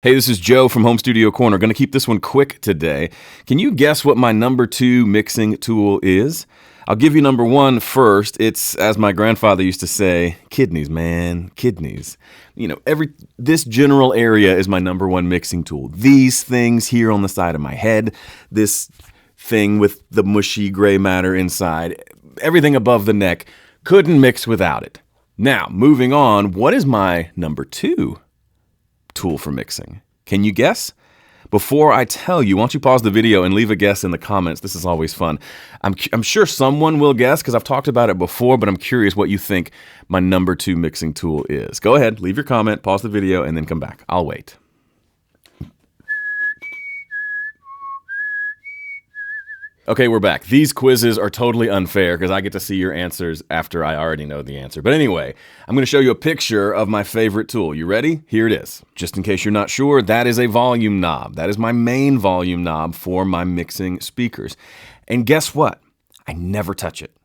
Hey, this is Joe from Home Studio Corner. Going to keep this one quick today. Can you guess what my number 2 mixing tool is? I'll give you number 1 first. It's, as my grandfather used to say, kidneys, man, kidneys. This general area is my number 1 mixing tool. These things here on the side of my head, this thing with the mushy gray matter inside, everything above the neck, couldn't mix without it. Now, moving on, what is my number 2 tool for mixing? Can you guess? Before I tell you, why don't you pause the video and leave a guess in the comments. This is always fun. I'm sure someone will guess because I've talked about it before, but I'm curious what you think my number 2 mixing tool is. Go ahead, leave your comment, pause the video, and then come back. I'll wait. Okay, we're back. These quizzes are totally unfair because I get to see your answers after I already know the answer. But anyway, I'm going to show you a picture of my favorite tool. You ready? Here it is. Just in case you're not sure, that is a volume knob. That is my main volume knob for my mixing speakers. And guess what? I never touch it.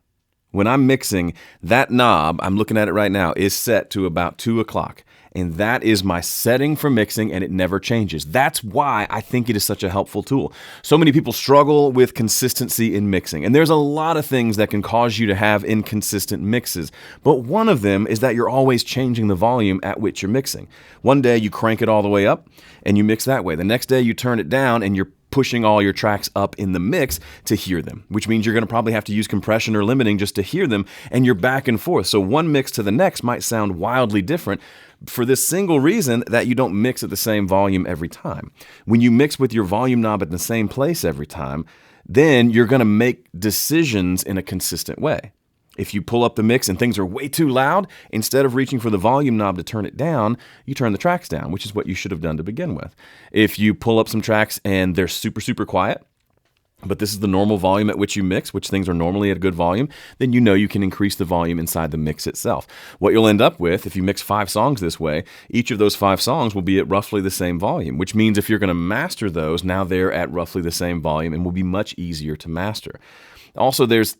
When I'm mixing, that knob, I'm looking at it right now, is set to about 2 o'clock. And that is my setting for mixing, and it never changes. That's why I think it is such a helpful tool. So many people struggle with consistency in mixing, and there's a lot of things that can cause you to have inconsistent mixes. But one of them is that you're always changing the volume at which you're mixing. One day you crank it all the way up, and you mix that way. The next day you turn it down, and you're pushing all your tracks up in the mix to hear them, which means you're going to probably have to use compression or limiting just to hear them, and you're back and forth. So one mix to the next might sound wildly different for this single reason that you don't mix at the same volume every time. When you mix with your volume knob at the same place every time, then you're going to make decisions in a consistent way. If you pull up the mix and things are way too loud, instead of reaching for the volume knob to turn it down, you turn the tracks down, which is what you should have done to begin with. If you pull up some tracks and they're super, super quiet, but this is the normal volume at which you mix, which things are normally at a good volume, then you know you can increase the volume inside the mix itself. What you'll end up with, if you mix 5 songs this way, each of those 5 songs will be at roughly the same volume, which means if you're going to master those, now they're at roughly the same volume and will be much easier to master. Also, there's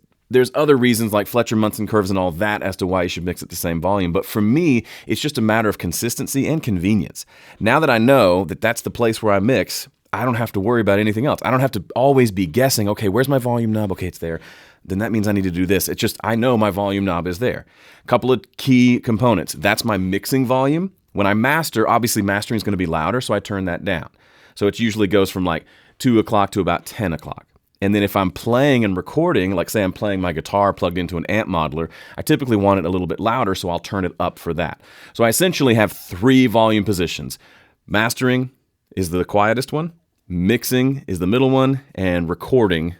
other reasons like Fletcher-Munson curves and all that as to why you should mix at the same volume. But for me, it's just a matter of consistency and convenience. Now that I know that that's the place where I mix, I don't have to worry about anything else. I don't have to always be guessing, okay, where's my volume knob? Okay, it's there. Then that means I need to do this. It's just, I know my volume knob is there. A couple of key components. That's my mixing volume. When I master, obviously mastering is going to be louder, so I turn that down. So it usually goes from like 2 o'clock to about 10 o'clock. And then if I'm playing and recording, like say I'm playing my guitar plugged into an amp modeler, I typically want it a little bit louder, so I'll turn it up for that. So I essentially have 3 volume positions. Mastering is the quietest one, mixing is the middle one, and recording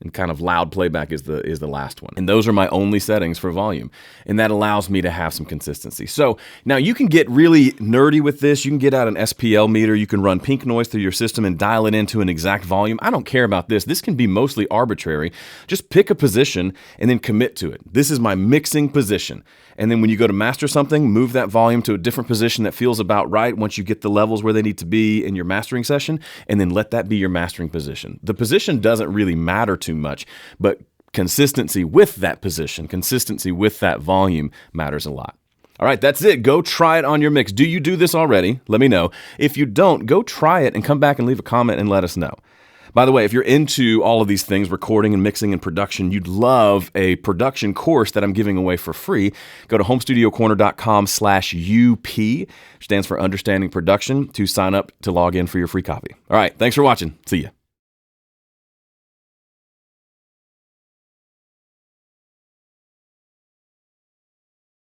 and kind of loud playback is the last one. And those are my only settings for volume. And that allows me to have some consistency. So now you can get really nerdy with this. You can get out an SPL meter. You can run pink noise through your system and dial it into an exact volume. I don't care about this. This can be mostly arbitrary. Just pick a position and then commit to it. This is my mixing position. And then when you go to master something, move that volume to a different position that feels about right once you get the levels where they need to be in your mastering session, and then let that be your mastering position. The position doesn't really matter too much, but consistency with that position, consistency with that volume matters a lot. All right, that's it. Go try it on your mix. Do you do this already? Let me know. If you don't, go try it and come back and leave a comment and let us know. By the way, if you're into all of these things, recording and mixing and production, you'd love a production course that I'm giving away for free. Go to homestudiocorner.com/UP, which stands for Understanding Production, to sign up to log in for your free copy. All right, thanks for watching. See ya.